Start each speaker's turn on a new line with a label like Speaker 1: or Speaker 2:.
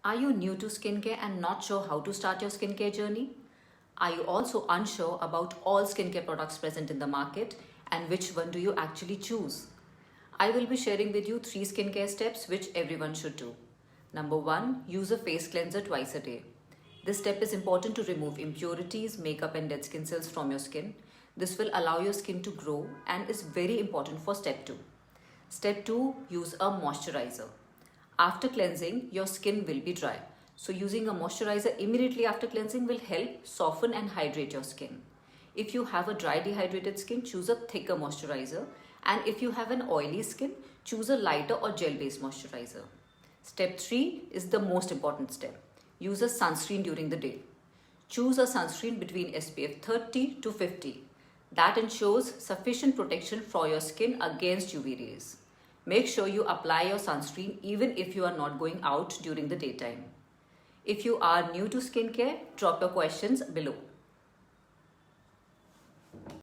Speaker 1: Are you new to skincare and not sure how to start your skincare journey? Are you also unsure about all skincare products present in the market and which one do you actually choose? I will be sharing with you 3 skincare steps which everyone should do. Number 1, use a face cleanser twice a day. This step is important to remove impurities, makeup and dead skin cells from your skin. This will allow your skin to grow and is very important for step 2. Step 2, use a moisturizer. After cleansing, your skin will be dry. So using a moisturizer immediately after cleansing will help soften and hydrate your skin. If you have a dry dehydrated skin, choose a thicker moisturizer. And if you have an oily skin, choose a lighter or gel-based moisturizer. Step 3 is the most important step. Use a sunscreen during the day. Choose a sunscreen between SPF 30 to 50. That ensures sufficient protection for your skin against UV rays. Make sure you apply your sunscreen even if you are not going out during the daytime. If you are new to skincare, drop your questions below.